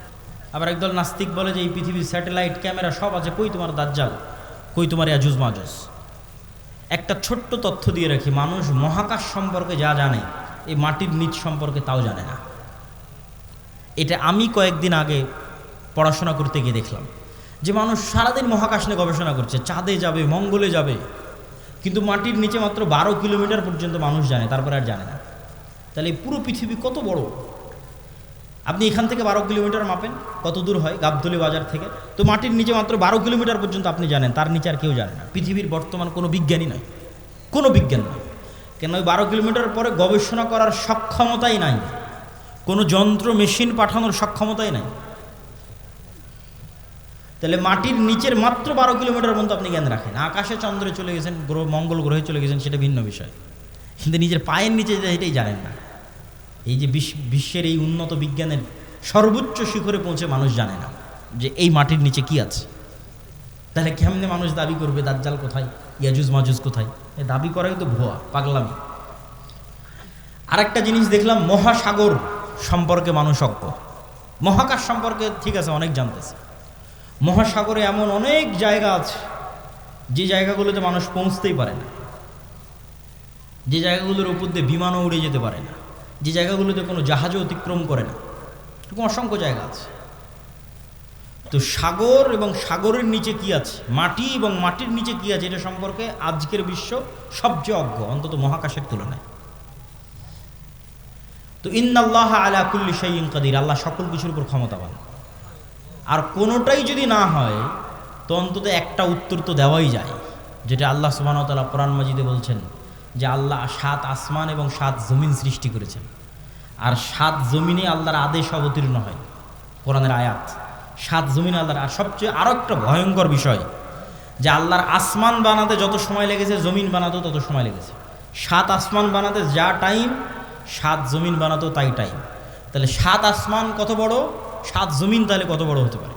আবার একদল নাস্তিক বলে যে এই পৃথিবীর স্যাটেলাইট ক্যামেরা সব আছে, কই তোমার দাজ্জাল, কই তোমার ইয়াজুজ মাজুজ। একটা ছোট্ট তথ্য দিয়ে রাখি, মানুষ মহাকাশ সম্পর্কে যা জানে, এই মাটির নিচ সম্পর্কে তাও জানে না। এটা আমি কয়েকদিন আগে পড়াশোনা করতে গিয়ে দেখলাম যে মানুষ সারাদিন মহাকাশ নিয়ে গবেষণা করছে, চাঁদে যাবে, মঙ্গলে যাবে, কিন্তু মাটির নিচে মাত্র 12 কিলোমিটার পর্যন্ত মানুষ জানে, তারপরে আর জানে না। তাহলে এই পুরো পৃথিবী কত বড়? আপনি এখান থেকে 12 কিলোমিটার মাপেন, কত দূর হয় গাবতলী বাজার থেকে, তো মাটির নিচে মাত্র 12 কিলোমিটার পর্যন্ত আপনি জানেন, তার নিচে আর কেউ জানে না। পৃথিবীর বর্তমান কোনো বিজ্ঞানী নয়, কোনো বিজ্ঞান নয়, কেন ওই 12 কিলোমিটার পরে গবেষণা করার সক্ষমতাই নাই, কোনো যন্ত্র মেশিন পাঠানোর সক্ষমতাই নাই। তাহলে মাটির নিচের মাত্র 12 কিলোমিটার পর্যন্ত আপনি জ্ঞান রাখেন। আকাশে চন্দ্রে চলে গেছেন, মঙ্গল গ্রহে চলে গেছেন, সেটা ভিন্ন বিষয়, কিন্তু নিজের পায়ের নিচে এটাই জানেন না। এই যে বিশ্বের এই উন্নত বিজ্ঞানের সর্বোচ্চ শিখরে পৌঁছে মানুষ জানে না যে এই মাটির নিচে কি আছে। তাহলে কেমনে মানুষ দাবি করবে দাজ্জাল কোথায়, ইয়াজুজ মাজুজ কোথায়? এই দাবি করাই তো ভুয়া, পাগলামি। আরেকটা জিনিস দেখলাম, মহাসাগর সম্পর্কে মানুষ অজ্ঞ। মহাকাশ সম্পর্কে ঠিক আছে অনেক জানতেছে, মহাসাগরে এমন অনেক জায়গা আছে যে জায়গাগুলোতে মানুষ পৌঁছতেই পারে না, যে জায়গাগুলোর উপর দিয়ে বিমানও উড়ে যেতে পারে না, যে জায়গাগুলোতে কোনো জাহাজও অতিক্রম করে না, এরকম অসংখ্য জায়গা আছে। তো সাগর এবং সাগরের নিচে কি আছে, মাটি এবং মাটির নিচে কি আছে, এটা সম্পর্কে আজকের বিশ্ব সবচেয়ে অজ্ঞ, অন্তত মহাকাশের তুলনায়। তো ইন্নাল্লাহা আলা কুল্লি শাইইন কাদির, আল্লাহ সকল কিছুর উপর ক্ষমতাবান। আর কোনোটাই যদি না হয় তো অন্তত একটা উত্তর তো দেওয়াই যায়, যেটা আল্লাহ সুবহানাহু ওয়া তাআলা কোরআন মাজিদে বলছেন যে আল্লাহ 7 আসমান এবং 7 জমিন সৃষ্টি করেছেন, আর 7 জমিনে আল্লাহর আদেশ অবতীর্ণ হয়। কোরআনের আয়াত, 7 জমিনে আল্লাহর। আর সবচেয়ে আরও একটা ভয়ঙ্কর বিষয় যে আল্লাহর আসমান বানাতে যত সময় লেগেছে জমিন বানাতেও তত সময় লেগেছে। 7 আসমান বানাতে যা টাইম, 7 জমিন বানাতেও তাই টাইম। তাহলে 7 আসমান কত বড়, 7 জমিন তাহলে কত বড় হতে পারে?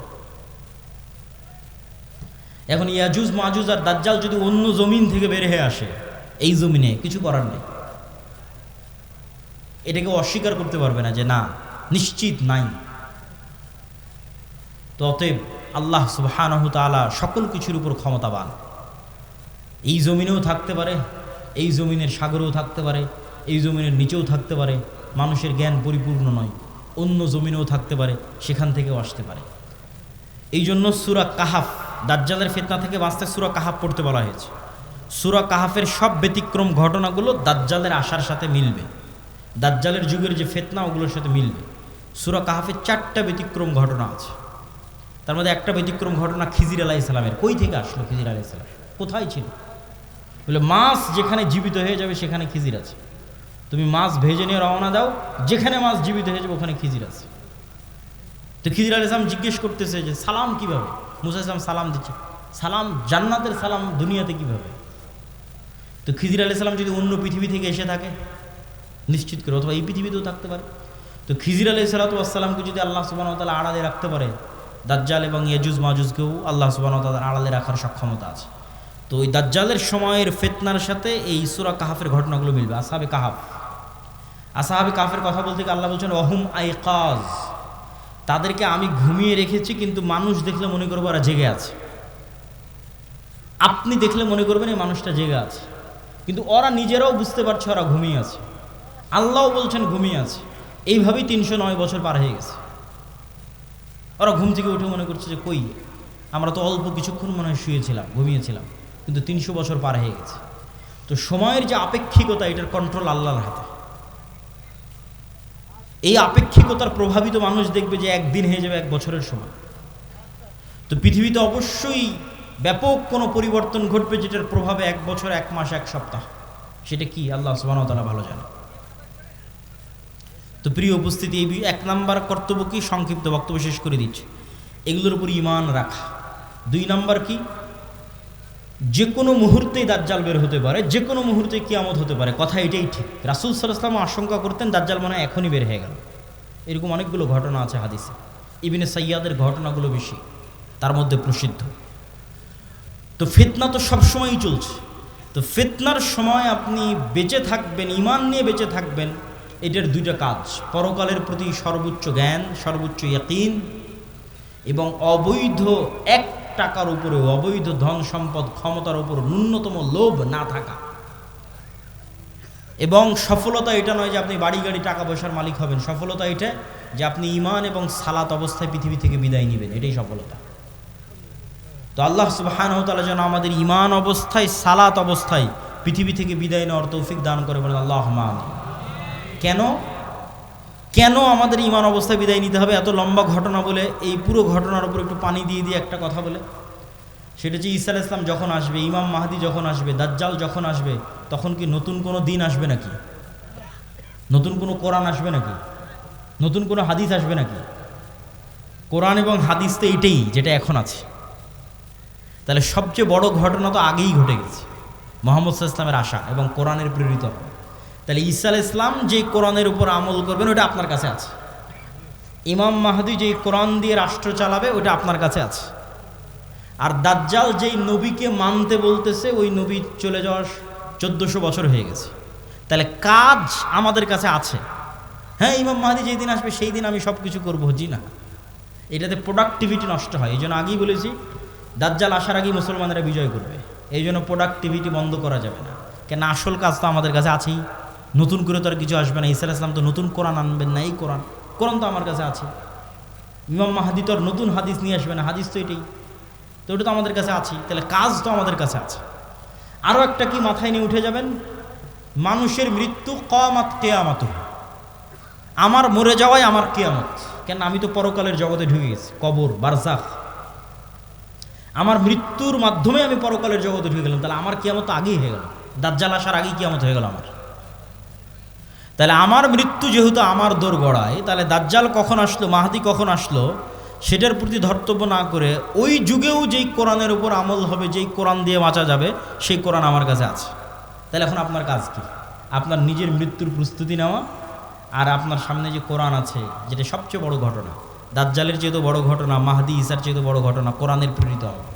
এখন ইয়াজুজ মাজুজ আর দাজ্জাল যদি অন্য জমিন থেকে বের হয়ে আসে, এই জমিনে কিছু করার নেই, এটাকে অস্বীকার করতে পারবে না যে না, নিশ্চিত নাই। তো অতএব আল্লাহ সুবহানাহু তাআলা সকল কিছুর উপর ক্ষমতাবান। এই জমিনেও থাকতে পারে, এই জমিনের সাগরেও থাকতে পারে, এই জমিনের নিচেও থাকতে পারে। মানুষের জ্ঞান পরিপূর্ণ নয়, অন্য জমিনেও থাকতে পারে, সেখান থেকেও আসতে পারে। এই জন্য সূরা কাহাফ, দাজ্জালের ফিতনা থেকে বাঁচতে সূরা কাহাফ পড়তে বলা হয়েছে। সূরা কাহাফের সব ব্যতিক্রম ঘটনাগুলো দাজ্জালের আসার সাথে মিলবে, দাজ্জালের যুগের যে ফিতনা ওগুলোর সাথে মিলবে। সূরা কাহাফের 4টা ব্যতিক্রম ঘটনা আছে, তার মধ্যে একটা ব্যতিক্রম ঘটনা খিজির আলাইহিস সালামের। কই থেকে আসলো খিজির আলাইহিস সালাম? কোথায় ছিল? বলে মাছ যেখানে জীবিত হয়ে যাবে সেখানে খিজির আছে। তুমি মাছ ভেজে নিয়ে রওনা দাও, যেখানে মাছ জীবিত হয়ে যাবে ওখানে খিজির আছে। তো খিজির আলাইহিস সালাম জিজ্ঞেস করতেছে যে সালাম কিভাবে? মুসা আলাইহিস সালাম সালাম দিচ্ছে, সালাম জান্নাতের সালাম দুনিয়াতে কিভাবে? তো খিজির আলাইহিস সালাম যদি অন্য পৃথিবী থেকে এসে থাকে নিশ্চিত করে, অথবা এই পৃথিবীতেও থাকতে পারে, তো খিজির আলাইহিস সালামকে যদি আল্লাহ সুবহানাহু ওয়া তাআলা আড়ালে রাখতে পারে, দাজ্জাল এবং ইয়াজুজ মাজুজকেও আল্লাহ সুবহানাহু ওয়া তাআলা আড়ালে রাখার সক্ষমতা আছে। তো ওই দাজ্জালের সময়ের ফিতনার সাথে এই সূরা কাহাফের ঘটনাগুলো মিলবে। আসহাবে কাহাফ, আসহাবে কাহাফের কথা বলতে গিয়ে আল্লাহ বলছেন ওয়াহুম আইকাজ, তাদেরকে আমি ঘুমিয়ে রেখেছি, কিন্তু মানুষ দেখলে মনে করবো ওরা জেগে আছে। আপনি দেখলে মনে করবেন এই মানুষটা জেগে আছে। কিন্তু ওরা নিজেরাও বুঝতে পারছে ওরা ঘুমিয়ে আছে, আল্লাহও বলছেন ঘুমিয়ে আছে। এইভাবেই 309 বছর পার হয়ে গেছে। ওরা ঘুম থেকে উঠে মনে করছে যে কই, আমরা তো অল্প কিছুক্ষণ মনে হয় শুয়েছিলাম, ঘুমিয়েছিলাম, কিন্তু 300 বছর পার হয়ে গেছে। তো সময়ের যে আপেক্ষিকতা, এটার কন্ট্রোল আল্লাহর হাতে। এই আপেক্ষিকতার প্রভাবিত মানুষ দেখবে যে একদিন হয়ে যাবে 1 বছরের সময়। তো পৃথিবীতে অবশ্যই ব্যাপক কোনো পরিবর্তন ঘটবে, যেটার প্রভাবে 1 বছর, 1 মাস, 1 সপ্তাহ। সেটা কি আল্লাহ সুবহানাহু ওয়া তাআলা ভালো জানে। তো প্রিয় উপস্থিতি, এই 1 নাম্বার কর্তব্য কি, সংক্ষিপ্ত বক্তব্য শেষ করে দিচ্ছি, এগুলোর উপর ঈমান রাখা। 2 নাম্বার কি, যে কোনো মুহূর্তেই দাজ্জাল বের হতে পারে, যে কোনো মুহূর্তে কিয়ামত হতে পারে। কথা এটাই ঠিক। রাসূল সাল্লাল্লাহু আলাইহি ওয়াসাল্লাম আশঙ্কা করতেন দাজ্জাল মনে হয় এখনই বের হয়ে গেল। এরকম অনেকগুলো ঘটনা আছে হাদিসে। ইবনে সাইয়াদের ঘটনাগুলো বেশি, তার মধ্যে প্রসিদ্ধ। তো ফিতনা তো সবসময়ই চলছে। তো ফিতনার সময় আপনি বেঁচে থাকবেন, ঈমান নিয়ে বেঁচে থাকবেন, এটার 2টা কাজ: পরকালের প্রতি সর্বোচ্চ জ্ঞান, সর্বোচ্চ ইয়াকিন, এবং অবৈধ 1 টাকার উপরে, অবৈধ ধন সম্পদ ক্ষমতার উপর ন্যূনতম লোভ না থাকা। এবং সফলতা এটা নয় যে আপনি বাড়ি গাড়ি টাকা পয়সার মালিক হবেন, সফলতা এটা যে আপনি ঈমান এবং সালাত অবস্থায় পৃথিবী থেকে বিদায় নেবেন, এটাই সফলতা। তো আল্লাহ সুবহানাহু ওয়া তাআলা যেন আমাদের ঈমান অবস্থায়, সালাত অবস্থায় পৃথিবী থেকে বিদায় নেওয়ার তৌফিক দান করে, বলেন আল্লাহুম্মা আমিন। কেন আমাদের ঈমান অবস্থায় বিদায় নিতে হবে? এত লম্বা ঘটনা বলে এই পুরো ঘটনার উপর একটু পানি দিয়ে একটা কথা বলে, সেটা হচ্ছে ঈসা আলাইহিস সালাম যখন আসবে, ইমাম মাহদি যখন আসবে, দাজ্জাল যখন আসবে, তখন কি নতুন কোনো দিন আসবে নাকি? নতুন কোনো কোরআন আসবে নাকি? নতুন কোনো হাদিস আসবে নাকি? কোরআন এবং হাদিস তো এইটাই যেটা এখন আছে। তাহলে সবচেয়ে বড় ঘটনা তো আগেই ঘটে গেছে, মুহাম্মদ সাল্লাল্লাহু আলাইহি ওয়াসাল্লামের আসা এবং কোরআনের প্রেরিত। তাহলে ঈসা আলাইহিস সালাম যে কোরআনের উপর আমল করবেন, ওটা আপনার কাছে আছে। ইমাম মাহদি যেই কোরআন দিয়ে রাষ্ট্র চালাবে, ওটা আপনার কাছে আছে। আর দাজ্জাল যেই নবীকে মানতে বলতেছে, ওই নবী চলে যাওয়ার 1400 বছর হয়ে গেছে। তাহলে কাজ আমাদের কাছে আছে। হ্যাঁ, ইমাম মাহদি যেই দিন আসবে সেই দিন আমি সব কিছু করবো, জি না, এটাতে প্রোডাক্টিভিটি নষ্ট হয়। এই জন্য আগেই বলেছি, দাজ্জাল আসার আগেই মুসলমানেরা বিজয় করবে। এই জন্য প্রোডাক্টিভিটি বন্ধ করা যাবে না, কেন আসল কাজ তো আমাদের কাছে আছেই। নতুন করে তো আর কিছু আসবে না। ঈসা আলাইহিস সালাম তো নতুন কোরআন আনবেন না, এই কোরআন তো আমার কাছে আছে। ইমাম মাহদি তো আর নতুন হাদিস নিয়ে আসবে না, হাদিস তো এটাই, তো ওটা তো আমাদের কাছে আছে। তাহলে কাজ তো আমাদের কাছে আছে। আরও একটা কি মাথায় নিয়ে উঠে যাবেন, মানুষের মৃত্যু কিয়ামত, কিয়ামত আমার মরে যাওয়াই আমার কিয়ামত। কেন? আমি তো পরকালের জগতে ঢুকে গেছি, কবর, বারজাখ। আমার মৃত্যুর মাধ্যমে আমি পরকালের জগতে ঢুকে গেলাম, তাহলে আমার কিয়ামত তো আগেই হয়ে গেল। দাজ্জাল আসার আগেই কিয়ামত হয়ে গেল আমার। তাহলে আমার মৃত্যু যেহেতু আমার দোরগড়ায়, তাহলে দাজ্জাল কখন আসলো, মাহদি কখন আসলো, সেটার প্রতি ধর্তব্য না করে ওই যুগেও যেই কোরআনের উপর আমল হবে, যেই কোরআন দিয়ে বাঁচা যাবে, সেই কোরআন আমার কাছে আছে। তাহলে এখন আপনার কাজ কি? আপনার নিজের মৃত্যুর প্রস্তুতি নেওয়া, আর আপনার সামনে যে কোরআন আছে, যেটা সবচেয়ে বড় ঘটনা, দাজ্জালের চেয়ে তো বড় ঘটনা, মাহদি ঈসার চেয়ে তো বড় ঘটনা, কোরআনের প্রেরিত আমল,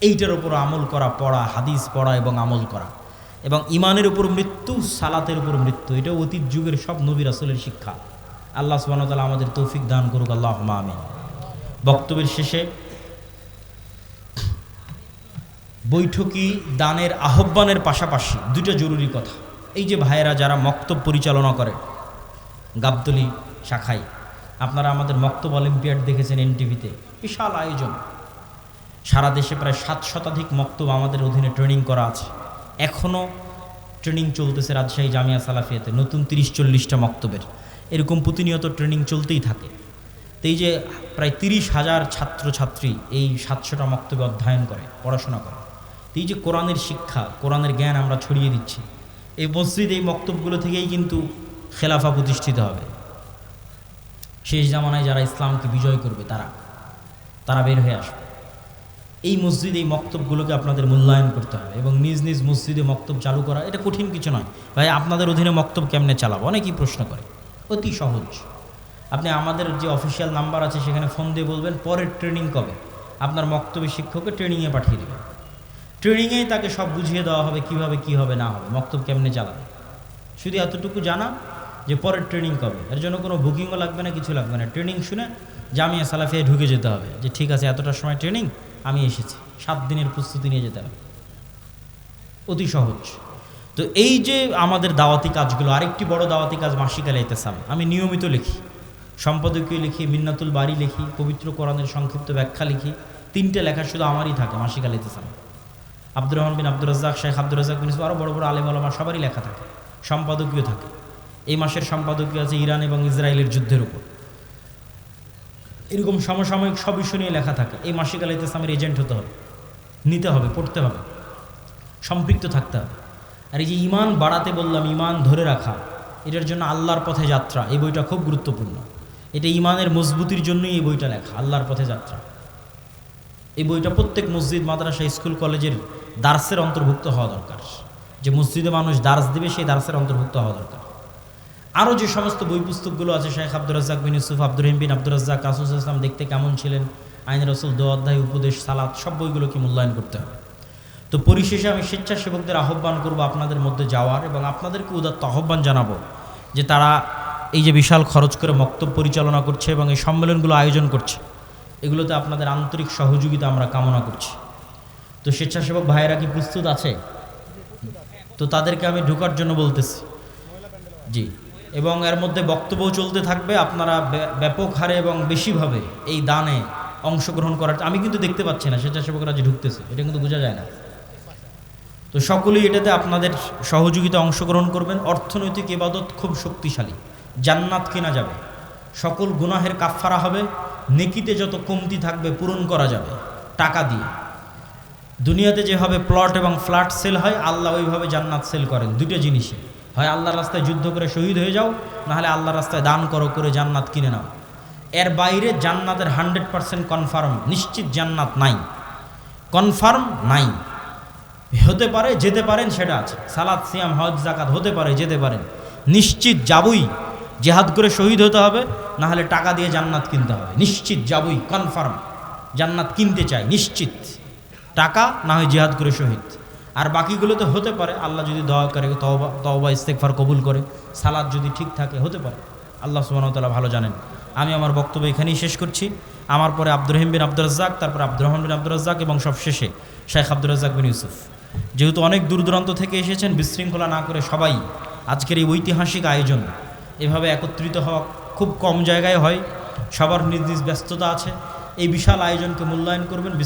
এইটার উপর আমল করা, পড়া, হাদিস পড়া এবং আমল করা। এবং ইমানের উপর মৃত্যু, সালাতের উপর মৃত্যু, এটা অতীত যুগের সব নবী রাসূলের শিক্ষা। আল্লাহ সুবহানাহু ওয়া তাআলা আমাদের তৌফিক দান করুক, আল্লাহুম্মা আমিন। বক্তব্যের শেষে বৈঠকি দানের আহ্বানের পাশাপাশি 2টা জরুরি কথা। এই যে ভাইয়েরা যারা মক্তব পরিচালনা করে গাবতলী শাখায়, আপনারা আমাদের মক্তব অলিম্পিয়াড দেখেছেন এনটিভিতে, বিশাল আয়োজন। সারা দেশে প্রায় 7 শতাধিক মক্তব আমাদের অধীনে ট্রেনিং করা আছে। এখনও ট্রেনিং চলতেছে রাজশাহী জামিয়া সালাফিয়াতে, নতুন 30-40টা মক্তবের। এরকম প্রতিনিয়ত ট্রেনিং চলতেই থাকে। তো এই যে প্রায় 30,000 ছাত্রছাত্রী এই 700টা মক্তবে অধ্যয়ন করে, পড়াশোনা করে। তো এই যে কোরআনের শিক্ষা, কোরআনের জ্ঞান আমরা ছড়িয়ে দিচ্ছি, এই মসজিদ, এই মক্তবগুলো থেকেই কিন্তু খেলাফা প্রতিষ্ঠিত হবে। শেষ জামানায় যারা ইসলামকে বিজয় করবে, তারা বের হয়ে আসবে। এই মসজিদ, এই মক্তবগুলোকে আপনাদের মূল্যায়ন করতে হবে এবং নিজ নিজ মসজিদে মক্তব চালু করা, এটা কঠিন কিছু নয়। ভাই, আপনাদের অধীনে মক্তব কেমনে চালাবো? অনেকেই প্রশ্ন করে। অতি সহজ। আপনি আমাদের যে অফিসিয়াল নাম্বার আছে, সেখানে ফোন দিয়ে বলবেন পরের ট্রেনিং কবে, আপনার মক্তবের শিক্ষককে ট্রেনিংয়ে পাঠিয়ে দেবেন। ট্রেনিংয়েই তাকে সব বুঝিয়ে দেওয়া হবে কীভাবে কী হবে না হবে, মক্তব কেমনে চালাবে। শুধু এতটুকু জানা যে পরের ট্রেনিং কবে, এর জন্য কোনো বুকিংও লাগবে না, কিছু লাগবে না। ট্রেনিং শুনে জামিয়া সালাফিয়ায় ঢুকে যেতে হবে, যে ঠিক আছে এতটার সময় ট্রেনিং, আমি এসেছি, 7 দিনের প্রস্তুতি নিয়ে যেতে হবে। অতি সহজ। তো এই যে আমাদের দাওয়াতি কাজগুলো, আরেকটি বড় দাওয়াতি কাজ মাসিক আল ইতিসাম। আমি নিয়মিত লিখি, সম্পাদকীয় লিখি, মিন্নাতুল বাড়ি লিখি, পবিত্র কোরআনের সংক্ষিপ্ত ব্যাখ্যা লিখি। 3টে লেখা শুধু আমারই থাকে মাসিক আল ইতিসাম। আব্দুর রহমান বিন আব্দুর রাজ্জাক, শেখ আব্দুর রাজ্জাক বিন ইউসুফ, আরও বড় বড় আলেম ওলামা সবারই লেখা থাকে, সম্পাদকীয় থাকে। এই মাসের সম্পাদকীয় আছে ইরান এবং ইসরায়েলের যুদ্ধের উপর। এরকম সমসাময়িক সব ইস্যু নিয়ে লেখা থাকে। এই মাসিক আল ইতিসামের এজেন্ট হতে হবে, নিতে হবে, পড়তে হবে, সম্পৃক্ত থাকতে হবে। আর এই যে ইমান বাড়াতে বললাম, ইমান ধরে রাখা, এটার জন্য আল্লাহর পথে যাত্রা, এই বইটা খুব গুরুত্বপূর্ণ। এটা ইমানের মজবুতির জন্যই এই বইটা লেখা, আল্লাহর পথে যাত্রা। এই বইটা প্রত্যেক মসজিদ, মাদ্রাসা, স্কুল, কলেজের দার্সের অন্তর্ভুক্ত হওয়া দরকার। যে মসজিদে মানুষ দার্স দিবে সেই দার্সের অন্তর্ভুক্ত হওয়া দরকার। আরও যে সমস্ত বই পুস্তকগুলো আছে, শেখ আব্দুর রাজ্জাক বিন ইউসুফ, আব্দুর রহিম বিন আব্দুর রাজ্জাক, রাসূল সাল্লাল্লাহু আলাইহি ওয়াসাল্লাম দেখতে কেমন ছিলেন, আইন রাসূল, দোয়া অধ্যায়, উপদেশ, সালাত, সব বইগুলোকে মূল্যায়ন করতে হবে। তো পরিশেষে আমি স্বেচ্ছাসেবকদের আহ্বান করব আপনাদের মধ্যে যাওয়ার, এবং আপনাদেরকে উদাত্ত আহ্বান জানাবো যে তারা এই যে বিশাল খরচ করে মক্তব পরিচালনা করছে এবং এই সম্মেলনগুলো আয়োজন করছে, এগুলোতে আপনাদের আন্তরিক সহযোগিতা আমরা কামনা করছি। তো স্বেচ্ছাসেবক ভাইয়েরা কি প্রস্তুত আছে? তো তাদেরকে আমি ঢোকার জন্য বলতেছি। জি, এবং এর মধ্যে বক্তব্যও চলতে থাকবে। আপনারা ব্যাপক হারে এবং বেশিভাবে এই দানে অংশগ্রহণ করার, আমি কিন্তু দেখতে পাচ্ছি না স্বেচ্ছাসেবকরা যে ঢুকতেছে, এটা কিন্তু বোঝা যায় না। তো সকলেই এটাতে আপনাদের সহযোগিতা অংশগ্রহণ করবেন। অর্থনৈতিক ইবাদত খুব শক্তিশালী, জান্নাত কেনা যাবে, সকল গুনাহের কাফফারা হবে, নেকিতে যত কমতি থাকবে পূরণ করা যাবে টাকা দিয়ে। দুনিয়াতে যেভাবে প্লট এবং ফ্ল্যাট সেল হয়, আল্লাহ ওইভাবে জান্নাত সেল করেন। দুটো জিনিসে, হয় আল্লাহর রাস্তায় যুদ্ধ করে শহীদ হয়ে যাও, নাহলে আল্লাহর রাস্তায় দান করো, করে জান্নাত কিনে নাও। এর বাইরে জান্নাতের 100% কনফার্ম, নিশ্চিত জান্নাত নাই, কনফার্ম নাই। হতে পারে, যেতে পারেন, সেটা আছে। সালাত, সিয়াম, হজ, যাকাত হতে পারে, যেতে পারেন, নিশ্চিত যাবই। জিহাদ করে শহীদ হতে হবে, না হলে টাকা দিয়ে জান্নাত কিনতে হবে। নিশ্চিত যাবই, কনফার্ম জান্নাত কিনতে চাই, নিশ্চিত। টাকা না হয় জিহাদ করে শহীদ। আর বাকিগুলোতে হতে পারে, আল্লাহ যদি দয়া করে, তওবা ইস্তেগফার কবুল করে, সালাত যদি ঠিক থাকে, হতে পারে। আল্লাহ সুবহানাহু ওয়া তাআলা ভালো জানেন। আমি আমার বক্তব্য এখানেই শেষ করছি। আমার পরে আব্দুর রহিম বিন আব্দুর রাজ্জাক, তারপর আব্দুর রহমান বিন আব্দুর রাজ্জাক, এবং সব শেষে শেখ আব্দুর রাজ্জাক বিন ইউসুফ। যেহেতু অনেক দূর দূরান্ত থেকে এসেছেন, বিশৃঙ্খলা না করে সবাই আজকের এই ঐতিহাসিক আয়োজন, এভাবে একত্রিত হওয়া খুব কম জায়গায় হয়, সবার নিজ নিজ ব্যস্ততা আছে। এই বিশাল আয়োজনকে মূল্যায়ন করবেন।